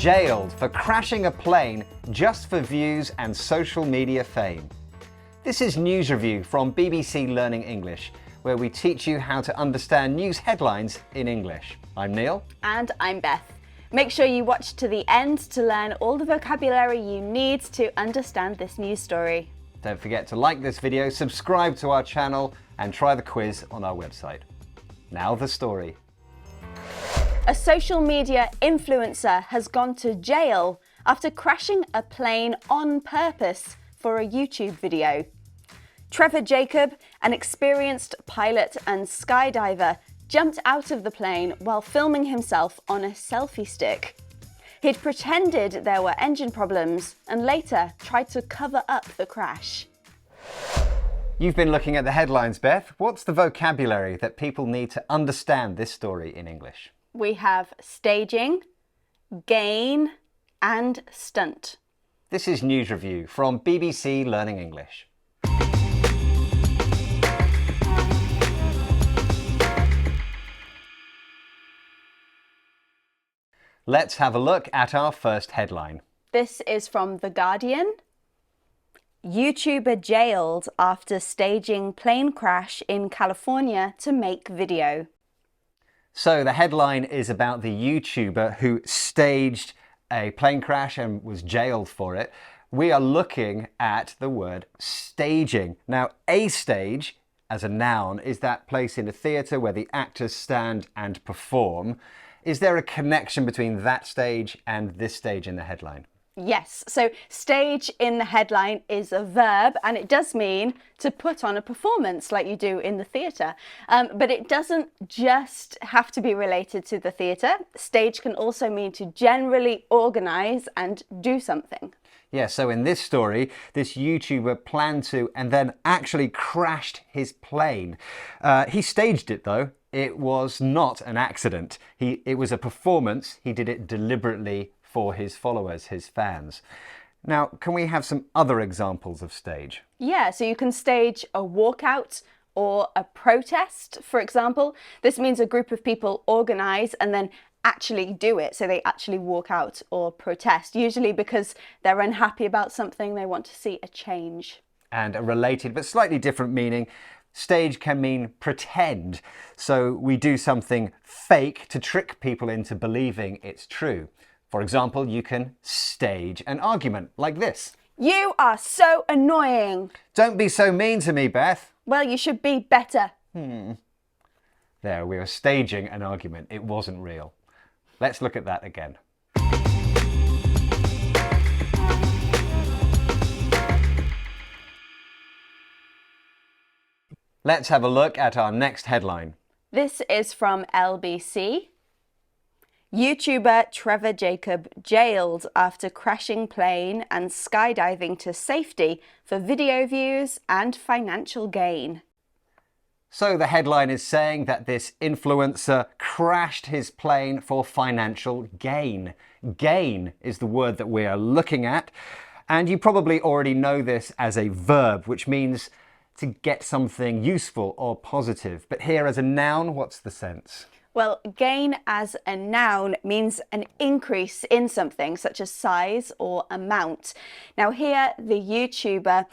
jailed for crashing a plane just for views and social media fame. This is News Review from BBC Learning English, where we teach you how to understand news headlines in English. I'm Neil. And I'm Beth. Make sure you watch to the end to learn all the vocabulary you need to understand this news story. Don't forget to like this video, subscribe to our channel, and try the quiz on our website. Now the story. A social media influencer has gone to jail after crashing a plane on purpose for a YouTube video. Trevor Jacob, an experienced pilot and skydiver, jumped out of the plane while filming himself on a selfie stick. He'd pretended there were engine problems and later tried to cover up the crash. You've been looking at the headlines, Beth. What's the vocabulary that people need to understand this story in English? We have staging, gain, and stunt. This is News Review from BBC Learning English. Let's have a look at our first headline. This is from The Guardian. YouTuber jailed after staging plane crash in California to make video. So the headline is about the YouTuber who staged a plane crash and was jailed for it. We are looking at the word staging. Now, a stage, as a noun, is that place in a theatre where the actors stand and perform. Is there a connection between that stage and this stage in the headline? Yes, so stage in the headline is a verb and it does mean to put on a performance like you do in the theatre. But it doesn't just have to be related to the theatre. Stage can also mean to generally organise and do something. Yeah, so in this story, this YouTuber planned to and then actually crashed his plane. He staged it though. It was not an accident. It was a performance. He did it deliberately for his followers, his fans. Now, can we have some other examples of stage? Yeah, so you can stage a walkout or a protest, for example. This means a group of people organise and then actually do it. So they actually walk out or protest, usually because they're unhappy about something, they want to see a change. And a related but slightly different meaning, stage can mean pretend. So we do something fake to trick people into believing it's true. For example, you can stage an argument like this. You are so annoying. Don't be so mean to me, Beth. Well, you should be better. There, we were staging an argument. It wasn't real. Let's look at that again. Let's have a look at our next headline. This is from LBC. YouTuber Trevor Jacob jailed after crashing plane and skydiving to safety for video views and financial gain. So the headline is saying that this influencer crashed his plane for financial gain. Gain is the word that we are looking at. And you probably already know this as a verb, which means to get something useful or positive. But here as a noun, what's the sense? Well, gain as a noun means an increase in something, such as size or amount. Now here, the YouTuber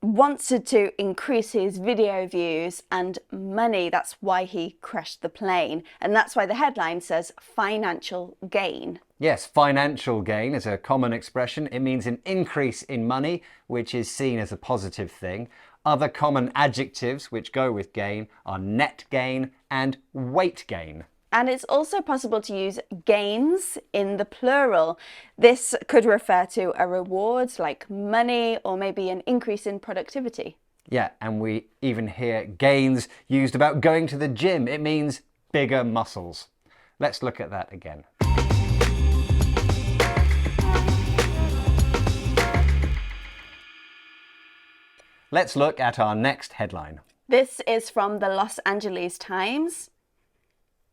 wanted to increase his video views and money. That's why he crashed the plane. And that's why the headline says financial gain. Yes, financial gain is a common expression. It means an increase in money, which is seen as a positive thing. Other common adjectives which go with gain are net gain and weight gain. And it's also possible to use gains in the plural. This could refer to a reward like money or maybe an increase in productivity. Yeah, and we even hear gains used about going to the gym. It means bigger muscles. Let's look at that again. Let's look at our next headline. This is from the Los Angeles Times.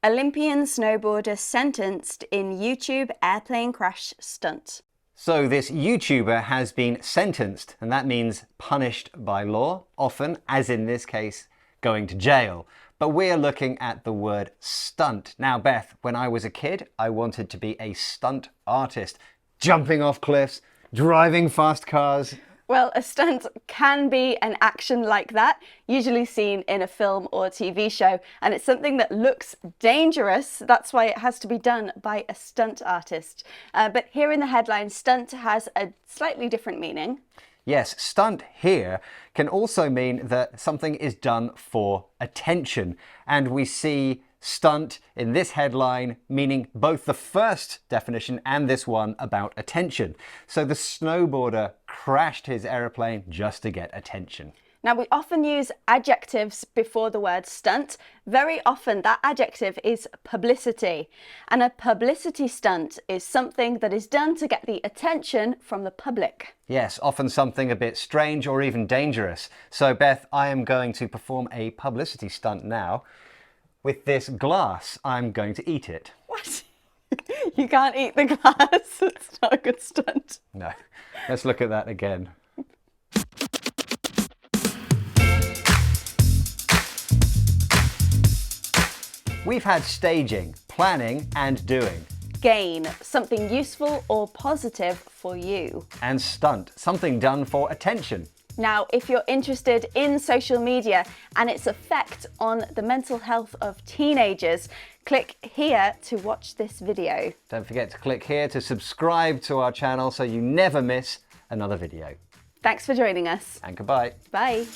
Olympian snowboarder sentenced in YouTube airplane crash stunt. So this YouTuber has been sentenced, and that means punished by law, often, as in this case, going to jail. but we are looking at the word stunt. Now, Beth, when I was a kid, I wanted to be a stunt artist, jumping off cliffs, driving fast cars. Well, a stunt can be an action like that, usually seen in a film or TV show, and it's something that looks dangerous. That's why it has to be done by a stunt artist. But here in the headline, stunt has a slightly different meaning. Yes, stunt here can also mean that something is done for attention. And we see stunt in this headline meaning both the first definition and this one about attention. So the snowboarder crashed his aeroplane just to get attention. Now, we often use adjectives before the word stunt. Very often that adjective is publicity. And a publicity stunt is something that is done to get the attention from the public. Yes, often something a bit strange or even dangerous. So Beth, I am going to perform a publicity stunt now. With this glass, I'm going to eat it. What? You can't eat the glass. It's not a good stunt. No. Let's look at that again. We've had staging, planning, and doing. Gain, something useful or positive for you. And stunt, something done for attention. Now, if you're interested in social media and its effect on the mental health of teenagers, click here to watch this video. Don't forget to click here to subscribe to our channel so you never miss another video. Thanks for joining us. And goodbye. Bye.